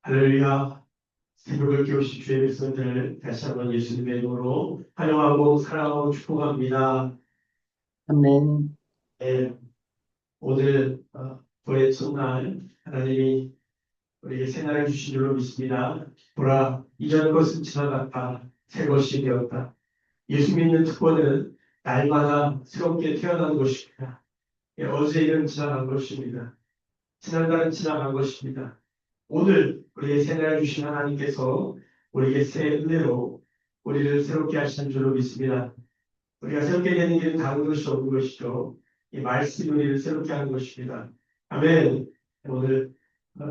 할렐루야. 새벽을 깨우신 주의 백성들을 다시 한번 예수님의 이름으로 환영하고 사랑하고 축복합니다. 아멘. 예, 오늘 부의 첫날 하나님이 우리에게 새날을 주신 줄로 믿습니다. 보라, 이전 것은 지나갔다. 새 것이 되었다. 예수 믿는 특권은 날마다 새롭게 태어나는 것입니다. 예, 어제 일은 지나간 것입니다. 지난달은 지나간 것입니다. 오늘 우리의 새날을 주신 하나님께서 우리에게 새 은혜로 우리를 새롭게 하시는 줄로 믿습니다. 우리가 새롭게 되는 길은 다른 것이 없는 것이죠. 이 말씀이 우리를 새롭게 하는 것입니다. 아멘. 오늘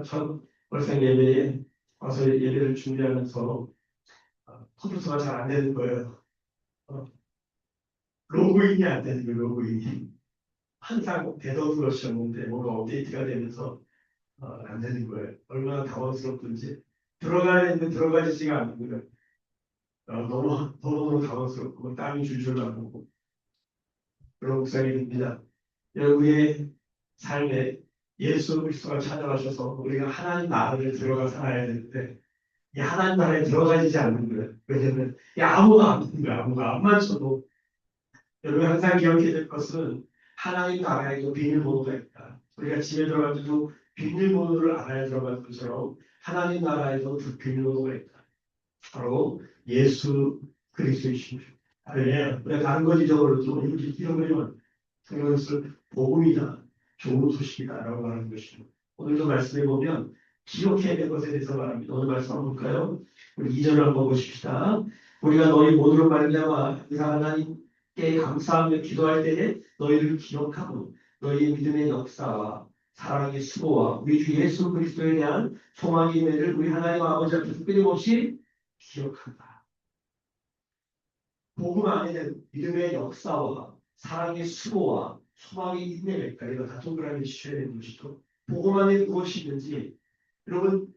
첫 월상 예배에 와서 예배를 준비하면서 컴퓨터가 잘 안 되는 거예요. 어, 로그인이 안 되는 거예요. 로그인이. 항상 되던 것이었는데 뭔가 업데이트가 되면서 안 되는 거예요. 얼마나 당황스럽든지 들어가야 되는데 들어가지가 않는 거예요. 너무 당황스럽고 땀이 줄줄 나고 그런 묵상이 됩니다. 여러분의 삶에 예수 그리스도가 찾아가셔서 우리가 하나님 나라를 들어가 살아야 되는데 이 하나님 나라에 들어가지지 않는 거예요. 왜냐하면 아무도 안 믿는 거예요. 아무가 안만 쳐도 여러분 항상 기억해야 될 것은 하나님 나라에도 비밀번호가 있다. 우리가 집에 들어갈 때도 비밀번호를 알아야 들어가는 것처럼 하나님 나라에도 그 비밀번호가 있다. 바로 예수 그리스도이십니다. 우리가 다른 것 잊어버려도 잊어버리면 그것을 복음이다, 좋은 소식이다라고 말하는 것입니다. 오늘도 말씀해 보면 기억해야 될 것에 대해서 말합니다. 오늘 말씀 한번 볼까요? 우리 2절을 한번 보십시다. 우리가 너희 모두로 말미암아 하나님께 감사하며 기도할 때에 너희를 기억하고 너희의 믿음의 역사와 사랑의 수고와 우리 주 예수 그리스도에 대한 소망의 임를 우리 하나님 아버지 앞에서 끊임없이 기억한다. 복음 안에는 믿음의 역사와 사랑의 수고와 소망의 인내가 있다. 이거 다 동그라미 치셔야 되는 것이죠. 복음 안에 무엇이 있는지 여러분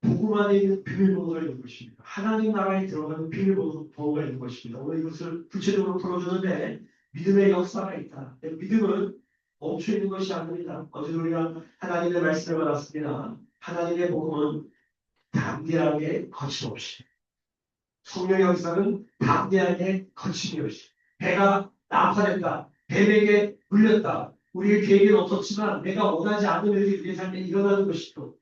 복음 안에 있는 비밀번호가 있는 것입니다. 하나님 나라에 들어가는 비밀번호가 있는 것입니다. 오늘 이것을 구체적으로 풀어주는데 믿음의 역사가 있다. 믿음은 멈춰 있는 것이 아닙니다. 어제도 우리가 하나님의 말씀을 받았습니다. 하나님의 복음은 담대하게 거침없이 성령의 역사는 담대하게 거침이 없이 배가 난파됐다. 뱀에게 물렸다. 우리의 계획은 없었지만 내가 원하지 않는 일이 우리의 삶에 일어나는 것이죠.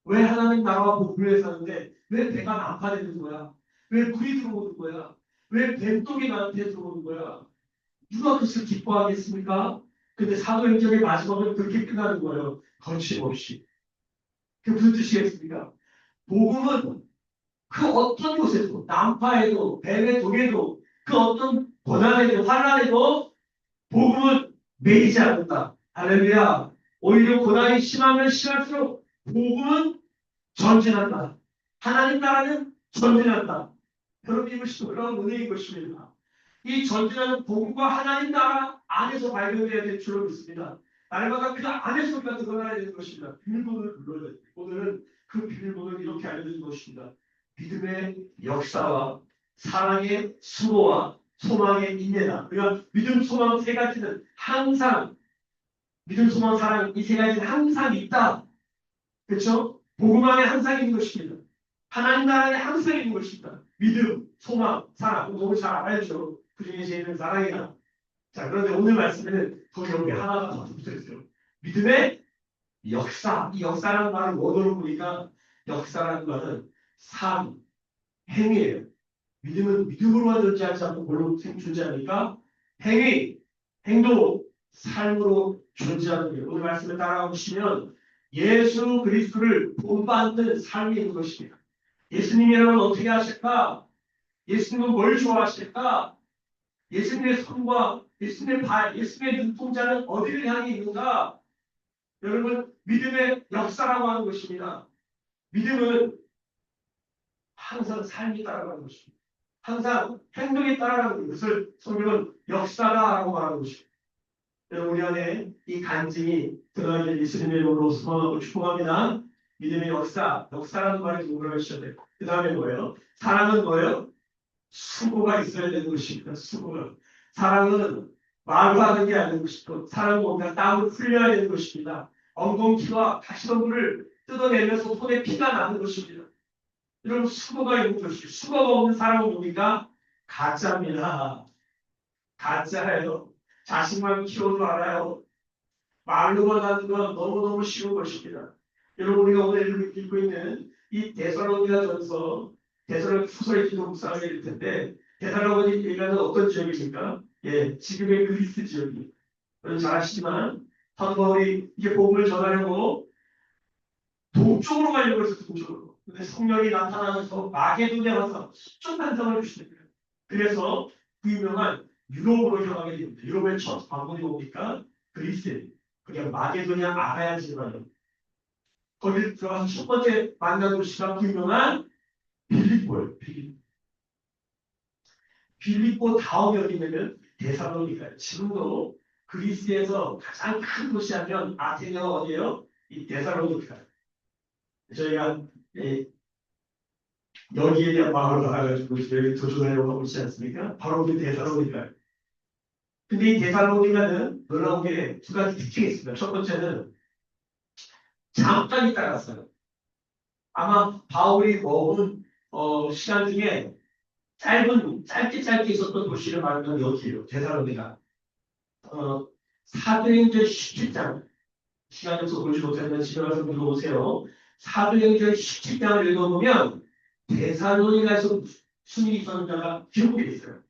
왜 하나님 나라와 복음을 사는데 왜 배가 난파되는 거야? 왜 물이 들어오는 거야? 왜 뱀독이 나한테 들어오는 거야? 누가 그것을 기뻐하겠습니까? 근데 사도행전의 마지막은 그렇게 끝나는 거예요. 거침없이. 그게 무슨 뜻이겠습니까? 복음은 그 어떤 곳에도 난파에도 뱀의 독에도 그 어떤 고난에도 환난에도 복음은 매이지 않는다. 할렐루야. 오히려 고난이 심하면 심할수록 복음은 전진한다. 하나님 나라는 전진한다. 여러분 이것이 놀라운 은혜인 것입니다. 이 전진하는 복음과 하나님 나라 안에서 발견되어야 될 줄로 믿습니다. 날마다 그 안에서 우리가 드러나야 되는 것입니다. 비밀번호를 불러야 됩니다. 오늘은 그 비밀번호를 이렇게 알려드린 것입니다. 믿음의 역사와 사랑의 수고와 소망의 인내다. 그러니까 믿음, 소망 세 가지는 항상 믿음, 소망, 사랑 이 세 가지는 항상 있다. 그렇죠? 복음 안에 항상 있는 것입니다. 하나님 나라에 항상 있는 것입니다. 믿음, 소망, 사랑 너무 잘 알죠. 그 중에 제일은 사랑이다. 자, 그런데 오늘 말씀에는 거기 여기 하나가 더 붙어 있어요. 믿음의 역사. 이 역사라는 말을 원어로 보니까 역사라는 말은 삶, 행위예요. 믿음은 믿음으로만 존재하지 않고 뭘로 존재하니까 행위, 행동, 삶으로 존재하는 거예요. 오늘 말씀을 따라가 보시면 예수 그리스도를 본받는 삶이 있는 것입니다. 예수님이라면 어떻게 하실까? 예수님은 뭘 좋아하실까? 예수님의 손과 예수님의 발, 예수님의 눈동자는 어디를 향해 있는가? 여러분, 믿음의 역사라고 하는 것입니다. 믿음은 항상 삶이 따라가는 것입니다. 항상 행동에 따라가는 것을 성경은 역사다라고 말하는 것입니다. 여러분, 우리 안에 이 간증이 드러나게 예수님의 이름으로 소망하고 축복합니다. 믿음의 역사라는 말이 동그라미 쳐야 돼요. 그 다음에 뭐예요? 사랑은 뭐예요? 수고가 있어야 되는 것입니다. 수고가. 사랑은 말로 하는 게 아닌 것이고, 사랑은 뭔가 땀을 흘려야 되는 것입니다. 엉겅퀴와 가시덤불을 뜯어내면서 손에 피가 나는 것입니다. 여러분 수고가 있는 것이 수고가 없는 사람은 뭡니까? 가짜입니다. 가짜예요. 자식만 키워도 알아요. 말로만 하는 건 너무너무 쉬운 것입니다. 여러분 우리가 오늘 읽고 있는 이 데살로니가전서 데살로니가서의 기도 묵상일 텐데 데살로니가는 어떤 지역입니까? 예, 지금의 그리스 지역입니다. 여러분 잘 아시지만 사도 바울이 이게 복음을 전하려고 동쪽으로 가려고 해서 동쪽으로. 근데 성령이 나타나면서 마게도냐 와서 좀 반성을 주시는 거예요. 그래서 그 유명한 유럽으로 향하게 됩니다. 유럽의 첫 방문이 뭡니까? 그리스예요. 그냥 마게도냐 아가야 지방이에요. 거기 들어가서 첫 번째 만난 도시가 그 유명한 빌립보예요. 빌립보 다음에 어디 되면 데살로니가예요. 지금도 그리스에서 가장 큰 도시하면 아테네가 어디예요? 이 데살로니가예요. 저희가 여기에 대한 마을을 가가지고 여기 도전하려고 하고 있지 않습니까? 바로 그 데살로니가예요. 근데 이 데살로니가는 놀라운 게 두 가지 특징이 있습니다. 첫 번째는 잠깐 있다 갔어요. 아마 바울이 먹은 시간 중에 짧게 있었던 도시를 말하면 여기예요. 데살로니가. 사도행전 17장 시간이 없어서 보지 못하면 집에 가서 읽어보세요. 사도행전 17장을 읽어보면 데살로니가에서 무슨 일이 있었는지가 기록되어 있어요.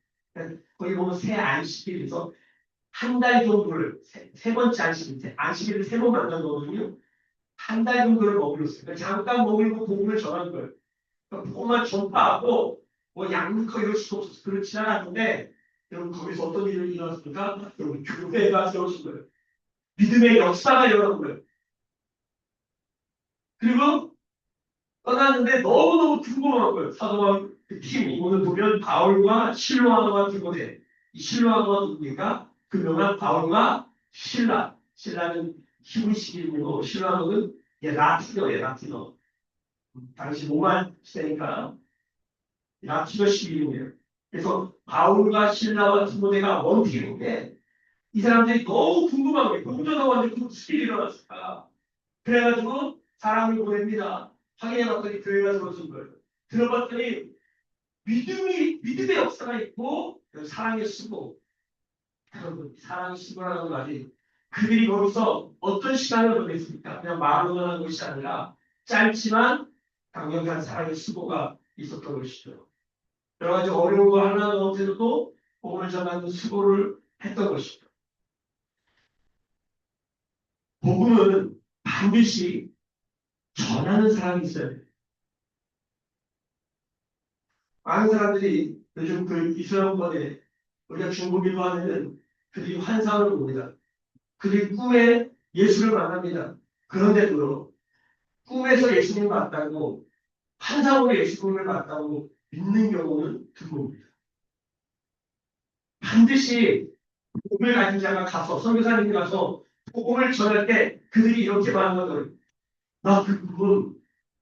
거기 보면 새 안식일에서 한 달 정도를 세 번째 안식일을 세 번 만난 거거든요. 한 달 정도를 머물렀어요. 그러니까 잠깐 머물고 복음을 전한 거예요. 그러니까 복음만 전파하고 뭐 양육하고 이럴 수도 없어서 그렇지 않았는데 여러분 거기서 어떤 일이 일어났습니까? 여러분 교회가 세워진 거예요. 믿음의 역사가 일어난 거예요. 그리고 떠났는데 너무너무 궁금한 거예요. 사도와 그 팀이 오늘 보면 바울과 실로아노와 디모데. 이 실로아노가 누굽니까? 그 명한 바울과 신라. 신라는 히브리식 이름이고 실로아노는 라틴어예요. 라틴어. 당시 로마 시대니까 라틴어식 이름이에요. 그래서 바울과 신라와 디모데가 원팀인데 이 사람들이 너무 궁금한 거예요. 공전하고 왔는데 무슨 일이 일어났을까? 그래가지고 사람을 보냅니다. 확인해봤더니 교회가 들어선 거예요. 들어봤더니 믿음의 역사가 있고 사랑의 수고. 여러분 사랑의 수고라는 말이 그들이 거기서 어떤 시간을 보냈습니까? 그냥 말로만 하는 것이 아니라 짧지만 강력한 사랑의 수고가 있었던 것이죠. 여러 가지 어려운 거 하나 없어도 복음을 전하는 수고를 했던 것이죠. 복음은 반드시 전하는 사람이 있어야 돼요. 많은 사람들이 요즘 그 이슬람권에 우리가 중국인도 하면은 그들이 환상을 봅니다. 그들이 꿈에 예수를 만납니다. 그런데도 꿈에서 예수님을 봤다고 환상으로 예수님을 봤다고 믿는 경우는 드뭅니다. 반드시 복음을 가진 자가 가서 선교사님이 가서 복음을 전할 때 그들이 이렇게 말하거든. 나 그 꿈은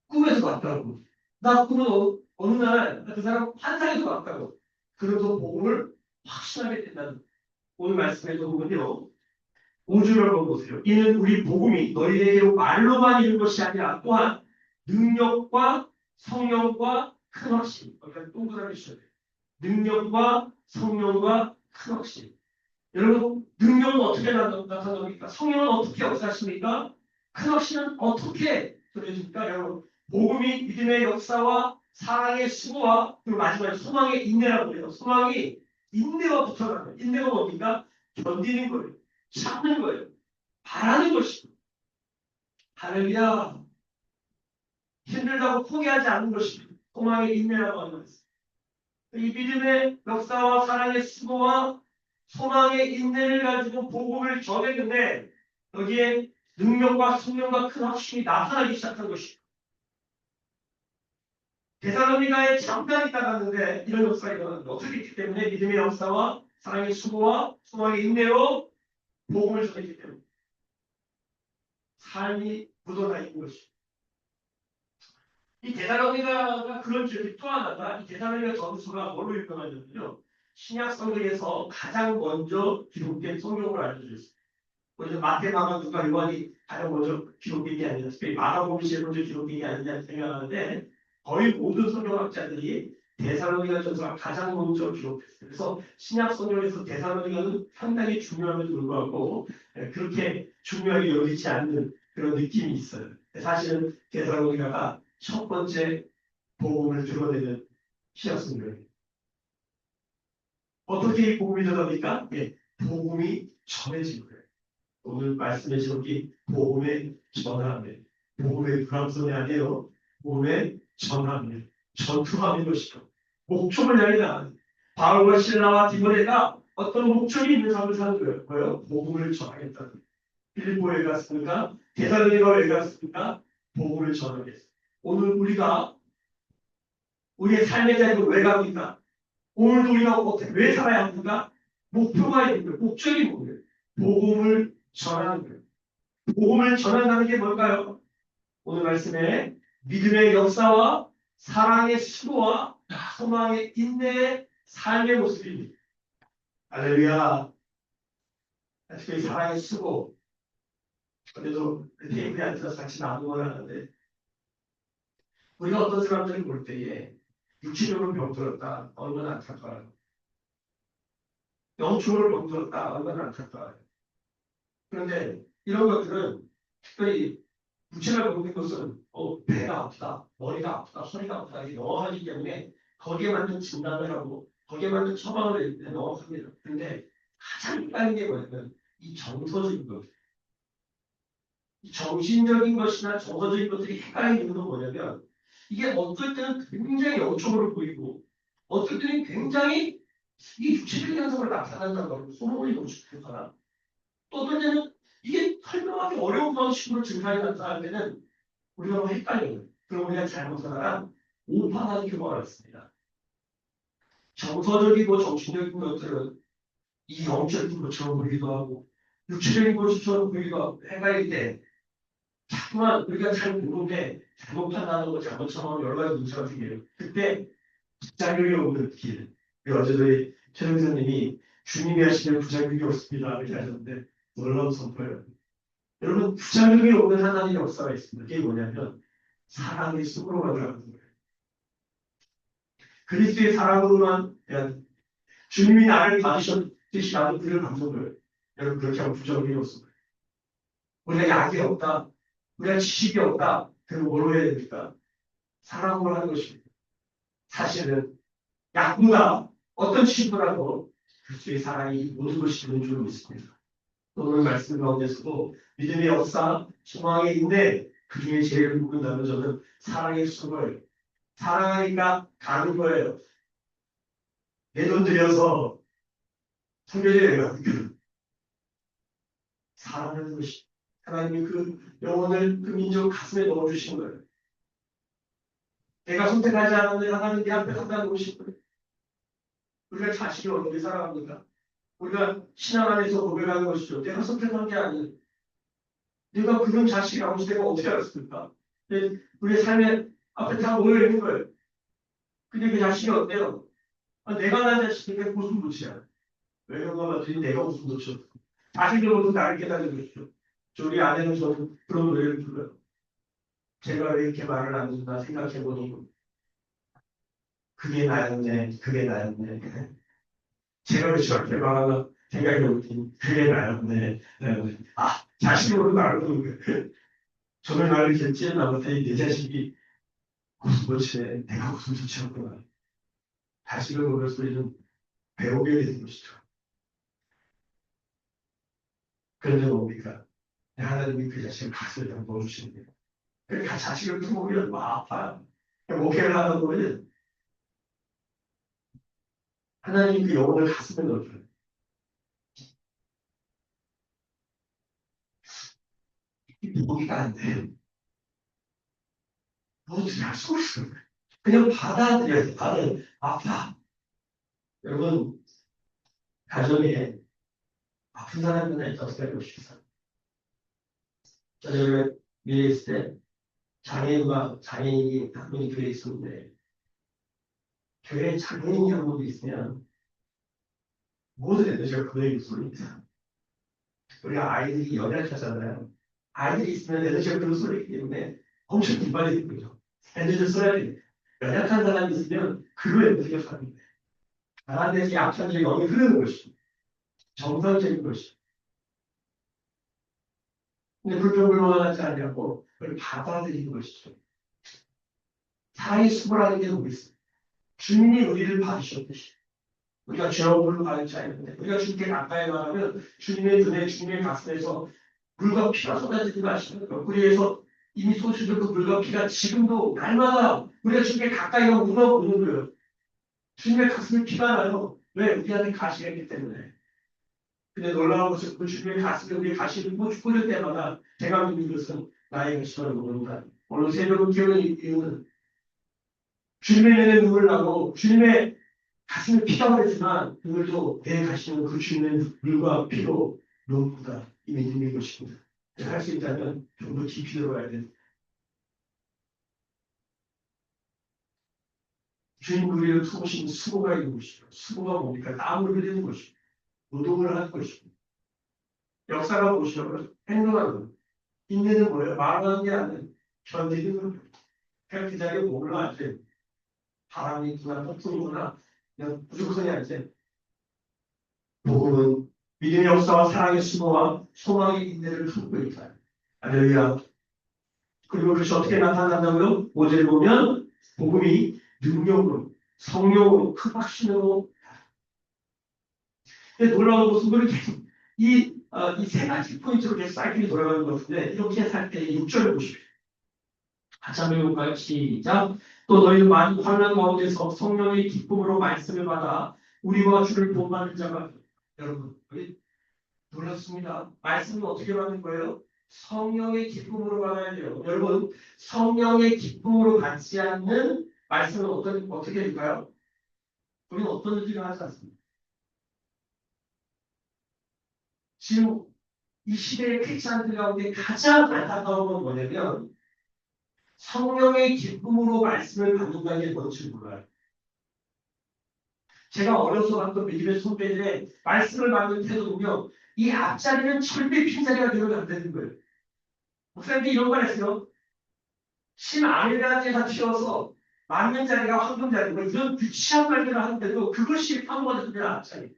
꿈에서 봤다고. 나 꿈은 어느 날 그 사람 환상에서 봤다고. 그래서 복음을 확신하게 된다는 오늘 말씀에서 보면요. 5절을 보세요. 이는 우리 복음이 너희에게로 말로만 이룬 것이 아니라 또한 능력과 성령과 큰 확신. 그러니까 동그라미 주셔야 돼요. 능력과 성령과 큰 확신. 여러분 능력은 어떻게 나타납니까? 성령은 어떻게 역사하십니까? 큰 확신은 어떻게 전해집니까? 여러분 복음이 믿음의 역사와 사랑의 수고와 그리고 마지막에 소망의 인내라고 해요. 소망이 인내와 붙어가는 거예요. 인내가 뭡니까? 견디는 거예요. 참는 거예요. 바라는 것입니다. 할렐루야. 힘들다고 포기하지 않는 것입니다. 소망의 인내라고 하는 것입니다. 이 믿음의 역사와 사랑의 수고와 소망의 인내를 가지고 복음을 전했는데 여기에 능력과 성령과 큰 확신이 나타나기 시작한 것입니다. 데살로니가에 잠깐 있다 갔는데 이런 역사가 일어났는데 어떻게 있기 때문에 믿음의 역사와 사랑의 수고와 소망의 인내로 복음을 전했기 때문에 삶이 묻어나 있는 것입니다. 이 데살로니가가 그런 지역이 또 하나가 이 데살로니가 전서가 뭘로 유명하냐면요. 신약 성경에서 가장 먼저 기록된 성경으로 알려져 있습니다. 먼저 마태, 마가, 누가, 요한이 가장 먼저 기록된 게 아니라 특별히 마가복음 시에 먼저 기록된 게 아니냐 생각하는데 거의 모든 성경학자들이 데살로니가전서가 가장 먼저 기록했어요. 그래서 신약 성경에서 데살로니가는 상당히 중요함을 불구하고 그렇게 중요하게 여기지 않는 그런 느낌이 있어요. 사실은 데살로니가가 첫 번째 복음을 드러내는 신약 성경이에요. 어떻게 이 복음이 전합니까? 예, 복음이 전해진 거예요. 오늘 말씀의 제목이 복음의 전함이에요. 복음의 불합성이 아니에요. 복음의 전함이에요. 전투하는 것이죠. 목적을 향해 나가는 바울과 실라와 디모데가 어떤 목적이 있는 삶을 사는 거예요. 뭐예요? 복음을 전하겠다는 거예요. 빌립보에 갔습니까? 데살로니가에 갔습니까? 복음을 전하겠어요. 오늘 우리가 우리의 삶의 자리로 왜 갑니까? 오늘도 우리가 어떻게 왜 살아야 합니까? 목표가 있는 거예요. 목적이 뭐예요? 복음을 전하는 거예요. 복음을 전한다는 게 뭘까요? 오늘 말씀에 믿음의 역사와 사랑의 수고와 소망의 인내의 삶의 모습입니다. 할렐루야. 특히 사랑의 수고. 그래도 테이블에 앉아서 같이 나누어야 하는데 우리가 어떤 사람들을 볼 때에 육체적으로 병들었다. 얼마나 안타까워요. 영적으로 병들었다. 얼마나 안타까워요. 그런데 이런 것들은 특별히 구체가 보는 것은 배가 아프다, 머리가 아프다, 허리가 아프다 이게 명확하기 때문에 거기에 맞는 진단을 하고 거기에 맞는 처방을 내는 명확합니다. 그런데 가장 빠른 게 뭐냐면 이 정서적인 것, 이 정신적인 것이나 정서적인 것들이 헷갈리는 이유는 뭐냐면 이게 어떨 때는 굉장히 영적으로 보이고 어떨 때는 굉장히 이 육체적인 현상을 나타난다는 거예요. 소문이 너무 좋거나 또 어떨 때는 이게 설명하기 어려운 방식으로 증상이 나타날 때는 우리가 너무 헷갈려요. 그럼 우리가 잘못하다가 오판하는 경우가 있습니다. 정서적이고 정신적인 것들은 이 영적인 것처럼 보이기도 하고 육체적인 것처럼 보이기도 하고 헷갈릴 때 자꾸만 우리가 잘 모르는데 잘못 판단하는 거 잘못 참아하면 여러 가지 문제가 생겨요. 그때 부작용이 오는 길. 어제도 최 선생님이 주님이 하시는 부작용이 없습니다. 이렇게 하셨는데 놀라운 선포예요. 여러분 부작용이 오는 하나님의 역사가 있습니다. 그게 뭐냐면 사랑의 쑥으로 가더라는 거예요. 그리스도의 사랑으로만 주님이 나를 받으셨듯이 나도 그를 받는 거예요. 여러분 그렇게 하면 부작용이 없습니다. 우리가 약이 없다. 우리가 지식이 없다. 그럼 뭐로 해야 됩니까? 사랑으로 하는 것입니다. 사실은 약보다 어떤 친구라도 그리스도의 사랑이 모든 것이 되는 줄 믿습니다. 오늘 말씀 가운데서도 믿음의 역사, 소망의 인내 그 중에 제일 묻는다면 저는 사랑의 수고예요. 사랑하니까 가는 거예요. 내 돈 들여서 성교제를 사랑하는 것이 하나님이 그 영혼을 그 민족 가슴에 넣어주신 거예요. 내가 선택하지 않았는데 하나님 내 앞에 갖다 놓으신 거예요. 우리가 자식이 어떻게 살아갑니까? 우리가 신앙 안에서 고백하는 것이죠. 내가 선택한 게 아니에요. 내가 그런 자식이 아무지 내가 어떻게 알았습니까? 우리의 삶에 앞에 다 모여 있는 거예요. 근데 그 자식이 어때요? 내가 낳은 자식인데 무슨 도치야? 외경과 같으니 내가 무슨 도치야? 자식으로부터 나를 깨달은 것이죠. 우리 아내는 저는 그런 노래를 불러요. 제가 왜 이렇게 말을 안 듣나 생각해보니 그게 나였네, 그게 나였네. 제가 왜 저렇게 말하나 생각해보니 그게 나였네. 자식으로 나를 부르는 거예요. 저는 나를 이렇게 찌어나봤더니 내 자식이 무슨 도치네, 내가 무슨 도치였구나. 자식을 보는 소리는 배우게 되는 것이죠. 그런데 뭡니까? 하나님이 그 자식을 가슴에 넣어주시는 거예요. 그러니까 자식을 품으면 막 아파요. 목회를 하다 보면 하나님 그 영혼을 가슴에 넣어줘요. 이해가 안 돼. 어떻게 할 수가 없어요. 그냥 받아들여야 돼. 아파. 여러분, 가정에 아픈 사람이 하나 있다고 생각해 보십시오. 저녁에 미래에 있을 때 장애인이 한 분이 교회에 있었는데 교회에 장애인이 한 분이 있으면 모든 애들 제가 그 얘기 씁니다. 우리가 아이들이 연애를 하잖아요. 아이들이 있으면 에너지가 그런 소리이기 때문에 엄청 분발이 되는 거죠. 에너지를 써야 돼요. 연약한 사람이 있으면 그로 에너지가 사는 거예요. 다른 데서 약한 적이 영이 흐르는 것이죠. 정상적인 것이죠. 근데 불평불만하지 않냐고 그걸 받아들이는 것이죠. 사랑의 수고라는 게 너무 있어요. 주님이 우리를 받으셨듯이 우리가 죄업으로 가는 자였는데 우리가 주님께 가까이 가면 주님의 눈에 주님의 가슴에서 물과 피가 쏟아지지 마시는 옆구리에서 이미 쏟아진 그 물과 피가 지금도 날마다 우리가 주님께 가까이 가면 우러오는 거예요. 주님의 가슴에 피가 나요. 왜? 우리한테 가시가 있기 때문에. 근데 놀라운 것은 그 주님의 가슴에 우리 가시를 뿌릴 때마다 제가 믿는 것은 나의 것이라는 겁니다. 오늘 새벽을 깨우는 이유는 주님의 눈에 눈물 나고 주님의 가슴에 피가 흐르지만 그들도 내 가시는 그 주님의 물과 피로 녹는다. 이 믿음의 것입니다. 할 수 있다면 좀 더 깊이 들어가야 돼. 주님 우리를 품으신 수고가 있는 것이죠. 수고가 뭡니까? 땀을 흘리는 것이고 노동을 하는 것이고 역사가 무엇이라고 행동하는 것. 인내는 뭐예요? 말하는 게 아니라 견디는 것. 그냥 그 자리에 몸을 앉아 바람이 있구나 폭풍이구나 그냥 무조건이 앉아. 복음은 믿음의 역사와 사랑의 수고와 소망의 인내를 품고 있다. 할렐루야. 그리고 그것이 어떻게 나타난다고요? 5절에 보면 복음이 능력으로 성령으로 큰 확신으로. 근데 놀라운 것은 그렇게 이 세 가지 포인트로 계속 사이클이 돌아가는 것 같은데 이렇게 살 때 6절을 보십시오. 같이 한번 읽어볼까요? 시작. 또 너희는 많은 환난 가운데서 성령의 기쁨으로 말씀을 받아 우리와 주를 본받는 자가. 여러분 우리 놀랐습니다. 말씀은 어떻게 받는 거예요? 성령의 기쁨으로 받아야 돼요. 여러분 성령의 기쁨으로 받지 않는 말씀은 어떻게 될까요? 우리는 어떤 의지가 하지 않습니다. 지금 이 시대의 크리스찬들 가운데 가장 안타까운 건 뭐냐면 성령의 기쁨으로 말씀을 받는다는 게 뭔지 몰라요. 제가 어려서 갔던 믿음의 선배들의 말씀을 받는 태도 보면 이 앞자리는 절대 빈자리가 되면 안 되는 거예요. 목사님들 이런 말 했어요. 신 아메리카한테다 튀어서 맞는 자리가 황금 자리고 이런 유치한 말들을 하는데도 그것이 황금가 되는 앞자리.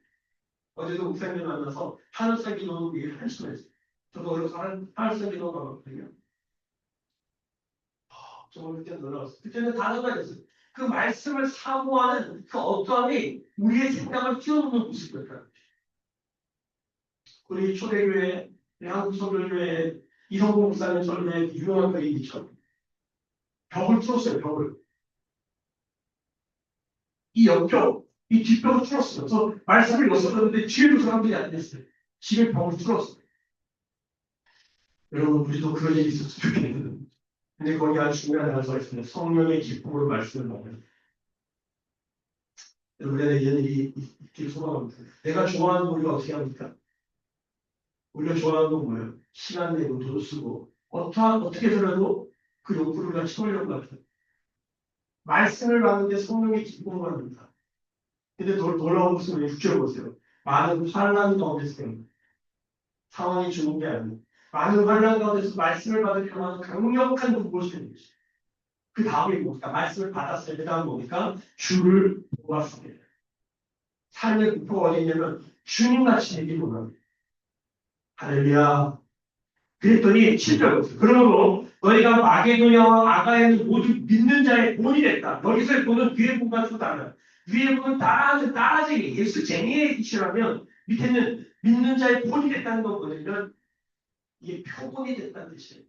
어제도 목사님 만나서 하늘산 기도는 얘기를 할 수가 있어요. 저도 어려서 하늘산 기도가 가거든요. 정말 그때 놀라웠어요. 그때는 단어가 있었어요. 그 말씀을 사모하는 그 어떠함이 우리의 생각을 뛰어넘는 모습이었다. 우리 초대교회, 한국 선교교회 이성구 목사님 전에 유명한 그림이죠. 벽을 뚫었어요, 벽을. 이 옆벽, 이 뒷벽을 뚫었어요. 그래서 말씀을 였었는데 뒤에도 사람들이 안 됐어요. 집에 벽을 뚫었어요. 여러분, 우리도 그런 일이 있었으면 좋겠는데. 근데 거기 아주 중요한 단서가 있습니다. 성령의 기쁨으로 말씀을 받는. 우리가 이런 일이 있길 소망합니다. 내가 좋아하는 거 우리가 어떻게 합니까? 우리가 좋아하는 건 뭐예요? 시간 내고 돈 쓰고 어떻게 해서라도 그 욕구를 우리가 채우려고 합니다. 말씀을 받는데 성령의 기쁨을 합니다. 근데 놀라운 것은 6절 보세요. 많은 환난 가운데서 상황이 주는 게 아니에요. 많은 환난 가운데서 말씀을 받으려고 하는 강력한 눈부이 되는 것이죠. 그 다음에 뭡니까? 말씀을 받았어요. 그 다음 뭡니까? 주를 보았습니다. 삶의 목표가 어디 있냐면 주님같이 되기를 원합니다. 할렐루야. 그랬더니 7절 그러므로 너희가 마게도냐와 아가야는 모두 믿는 자의 본이 됐다. 여기서의 본은 위에 본과 좀 달라요. 위에 본은 따라쟁이 예수쟁이의 이치라면 밑에는 믿는 자의 본이 됐다는 건 뭐냐면 이게 표본이 됐다는 뜻이에요.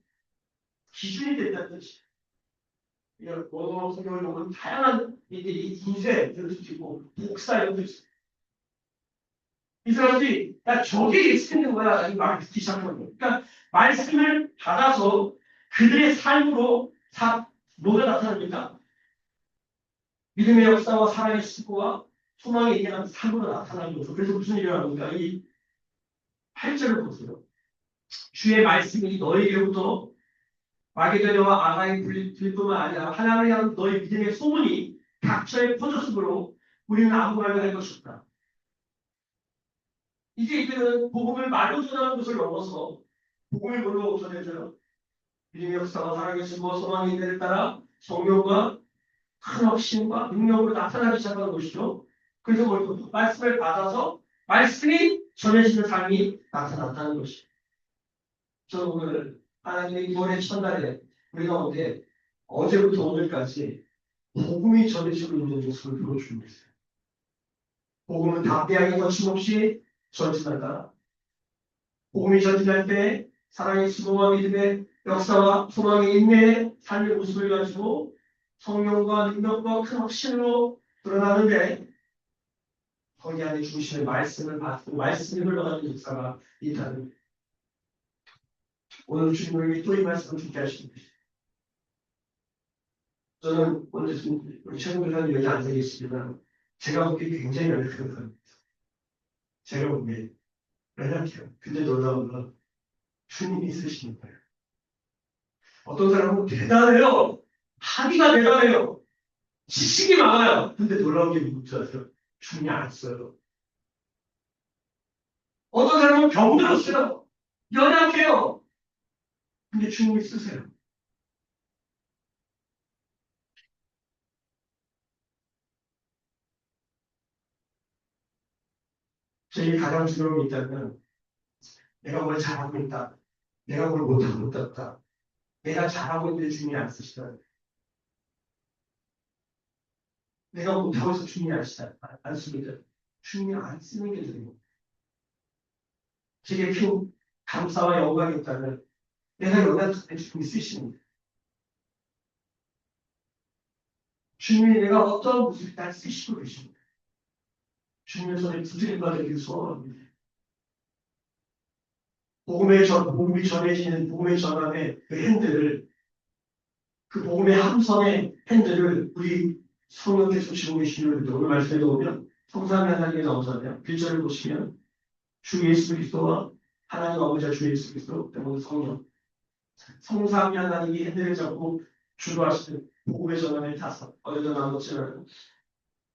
기준이 됐다는 뜻이에요. 원어 성경을 보면 다양한 인쇄 이런 뜻도 있고 복사 이런 뜻도 있어요. 이 사람들이 나 저게 예수님인 거야 라는 말을 듣기 시작한 거예요. 그러니까 말씀을 받아서 그들의 삶으로 뭐가 나타납니까? 믿음의 역사와 사랑의 수고와 소망에 인한 삶으로 나타나는 거죠. 그래서 무슨 일이 일어납니까? 이 8절을 보세요. 주의 말씀이 너희에게로부터 마게도냐와 아가에 들릴 뿐만 아니라 하나님을 향한 너희 믿음의 소문이 각처에 퍼졌으므로 우리는 아무 말도 할 것이 없다. 이제 이들은 복음을 말로 전하는 것을 넘어서 복음이 뭘로 전해져요? 믿음의 역사가 살아계시고 소망의 인내를 따라 성령과 큰 확신과 능력으로 나타나기 시작하는 것이죠. 그래서 뭘 말씀을 받아서 말씀이 전해지는 삶이 나타났다는 것이죠. 저는 오늘 하나님의 이번에 첫날에 우리 가운데 어제부터 오늘까지 복음이 전해지고 있는 모습을 보여주고 있어요. 복음은 담대하게 거침없이 전진한다. 복음이 전진할 때 사랑의 수고와 믿음의 역사와 소망의 인내의 삶의 모습을 가지고 성령과 능력과 큰 확신으로 드러나는데 거기 안에 중심의 말씀을 받고 말씀이 흘러가는 역사가 있다는 거예요. 오늘 주님에게 또 이 말씀을 듣게 하시는 것이죠. 저는 오늘 우리 최고교사님 여기 앉아 계시지만 제가 보기에 굉장히 연약한 사람입니다. 제가 보기에 연약해요. 근데 놀라운 건 주님이 있으시는 거예요. 어떤 사람은 대단해요. 합의가 대단해요. 지식이 많아요. 근데 놀라운 게 뭔지 아세요? 주님이 안 써요. 어떤 사람은 병들었어요. 연약해요. 근데 주님이 쓰세요. 제게 가장 두려움이 있다면 내가 뭘 잘하고 있다. 내가 뭘 못하고 있다. 내가 잘하고 있는데 주님이 안 쓰시다. 내가 못하고 있어 주님이 안 쓰니다. 주님이 안 쓰는 게 되는 거예요. 제게 큰 감사와 영광이 있다면 내가 연약한데 주님이 쓰시는 거예요. 주님이 내가 어떤 모습이 날 쓰시고 계십니다. 주님의 손에 부드림과 되길 소원합니다. 복음이 전해지는 복음의 전함의 그 핸들을, 그 복음의 함성의 핸들을 우리 성령께서 지고 계시는 오늘 말씀에 보면 성삼위 하나님의 나오잖아요. 1절을 보시면 주 예수 그리스도와 하나님 아버지와 주 예수 그리스도 때문에 성령, 성삼위 하나님이 핸들을 잡고 주도하시는 복음의 전함의 다섯, 어제도 나눴지만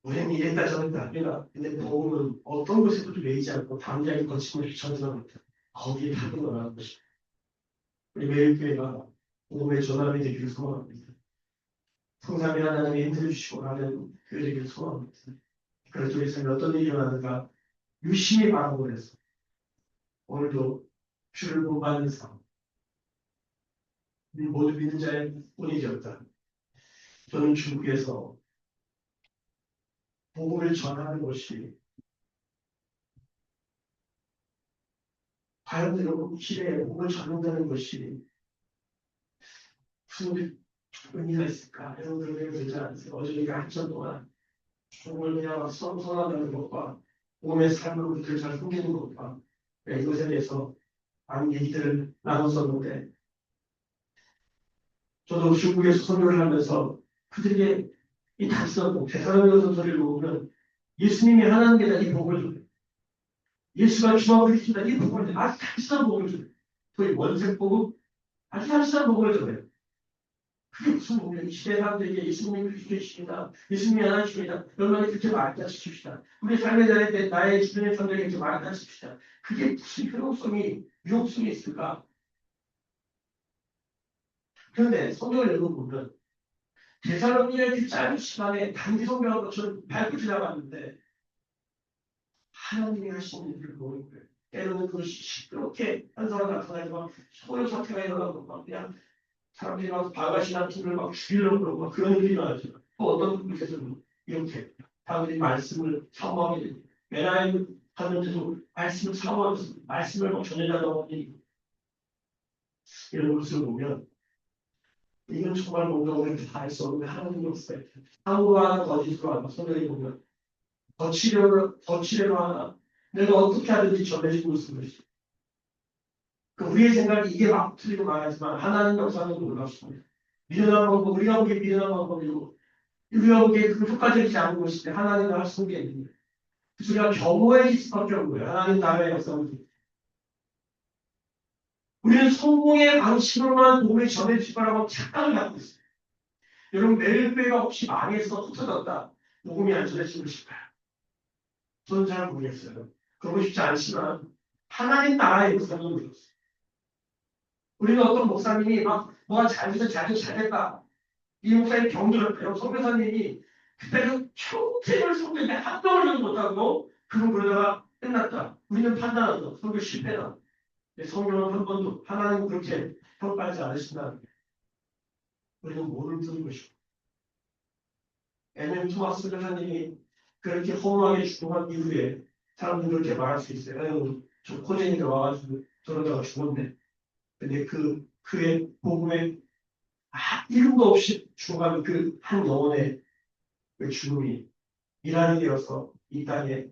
우리는 이랬다 저랬다 합니다. 근데 복음은 어떤 곳에도 매이지 않고 담대하게 거침없이 전진합니다. 거기에 타고나는 것입니다. 우리 매일교회가 복음의 전함이 되기를 소원합니다. 성삼위 하나님이 힘들어 주시고 하는 교회 되기를 소원합니다. 그래서 우리 삶에 어떤 일이 일어나는가 유심히 바라보고 해서 오늘도 주를 본받는 삶, 우리 모두 믿는 자의 뿐이 되었다. 저는 중국에서 복음을 전하는 것이 과연 여러분 시대에 복음을 전한다는 것이 무슨 의미가 있을까? 여러분들 되지 않으세요? 어제 우리가 한참 동안 복음을 그냥 선언하는 것과 복음의 삶을 우리들 잘 숨기는 것과 이것에 대해서 많은 얘기들을 나눴었는데 저도 중국에서 선교를 하면서 그들에게 이 단서고 대사로서 소리를 보면 예수님이 하나님께다 이 복을 줘요. 예수가 주와 그리스도다 이 복을 줘요. 아주 단순한 복을 줘요. 소위 원색 복음 아주 단순한 복을 줘요. 그게 무슨 복이야? 이 시대 사람들에게 예수님이 그리스도이십니다. 예수님이 하나님이십니다. 여러분이 그렇게 말다 시킵시다. 우리 삶에 대해 나의 주변의 사람들에게 그렇게 말다 시킵시다. 그게 무슨 효용성이, 유용성이 있을까? 그런데 성경을 읽어보면 데살로니가의 짧은 시간에 단기 성경한 것처럼 밟고 지나갔는데 하나님이 하시는 일을 보는 거예요. 때로는 그것이 시끄럽게 한 사람 나타나지만 소요 사태가 일어나고 막 그냥 사람들이 막 바가시나 팀을 막 죽이려고 그러고 막 그런 일이 일어나죠. 또 어떤 분께서는 이렇게 사람들이 말씀을 사모하게 되고 메라임 하면서도 말씀을 사모하면서 말씀을 막 전해달라고 하니 이런 것을 보면 이건 정말 뭔가 우리가 다 할 수 없는 하나님의 역사예요. 사고로 하나 거짓으로 하나 성경에 보면 더 치려로 하나 내가 어떻게 하든지 전해지고 있는 것이 우리의 생각이 이게 막 틀리고 말하지만 하나님 역사는 놀랍습니다. 미련한 방법, 우리가 보기에 미련한 방법이고 우리가 보기에 그 효과적이지 않은 것인데 하나님을 할 수 있는 게 있는 거예요. 그래서 우리가 겸허해질 수밖에 없는 거예요. 하나님 나라의 역사를. 우리는 성공의 방식으로만 복음을 전해질 거라고 착각을 갖고 있어요. 여러분 매일교회가 혹시 망해서 흩어졌다. 복음이 안 전해지고 싶어요. 저는 잘 모르겠어요. 그러고 싶지 않지만 하나님 나라의 역사는 그렇습니다. 우리는 어떤 목사님이 막 뭐가 잘돼서 잘됐다. 이 목사님 병들었대요. 선교사님이 그때는 평생을 선교에 한 번을 못하고 그런 그러다가 끝났다. 우리는 판단한다. 선교 실패다. 성경은 한 번도 하나님 그렇게 평가하지 않으신다. 우리는 모를 듣는 것이고. 에멘 토마스 교사님이 그렇게 허무하게 죽어간 이후에 사람들이 그렇게 말할 수 있어요. 아유, 저 코제니가 와가지고 저러다가 죽었네. 근데 그의 복음에 이유가 없이 죽어가는 그 한 영혼의 그 죽음이 일하게 되어서 이 땅에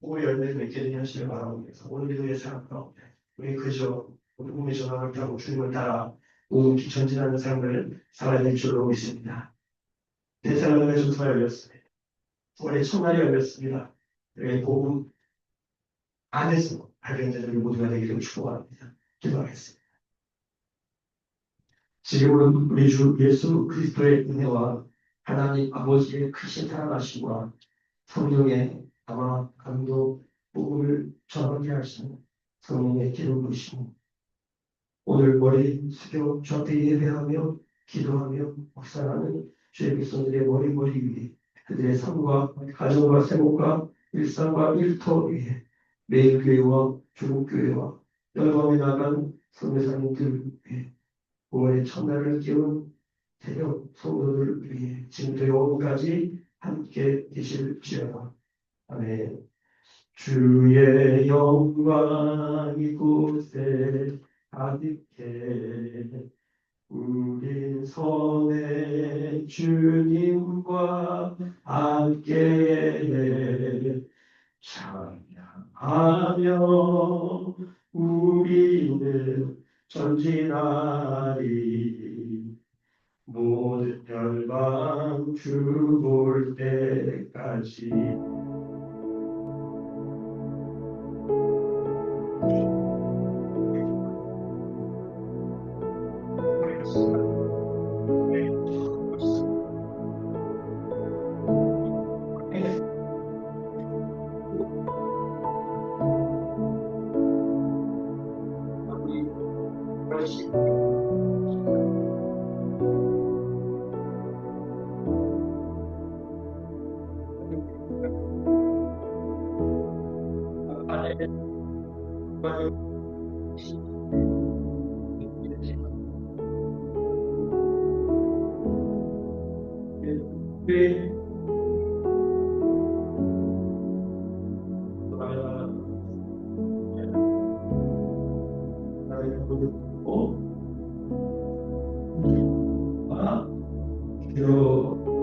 복음의 열매를 맺게 되는 현실을 말하고 있어서 오늘 우리의 삶 가운데 우리 그저 복음의 전환을 타고 주님을 따라 오기 전진하는 삶을 살아야 될 줄로 믿습니다. 대사람의 전투가 열렸습니다. 올해 첫날이 열렸습니다. 우리의 복음 안에서 발견되는 모두가 되기를 축복합니다. 기도하겠습니다. 지금은 우리 주 예수 그리스도의 은혜와 하나님 아버지의 크신 사랑하심과 성령의 아마 감동 복음을 전하게 하시는 성령의 기름 부으시고 오늘 머리 숙여 주 앞에 예배하며 기도하며 묵상하는 주의 백성들의 머리 위에 그들의 삶과 가정과 생활과 일상과 일터 위에 매일 교회와 중국 교회와 열방에 나간 선교사님들 위해 5월의 첫날을 깨운 새벽 성도들 위해 지금부터 영원까지 함께 계실지어다. 아멘. 주의 영광 이곳에 가득해 우린 선의 주님과 함께 찬양하며 우리는 전진하리 모든 열방 주 볼 때까지 어? 아, 기도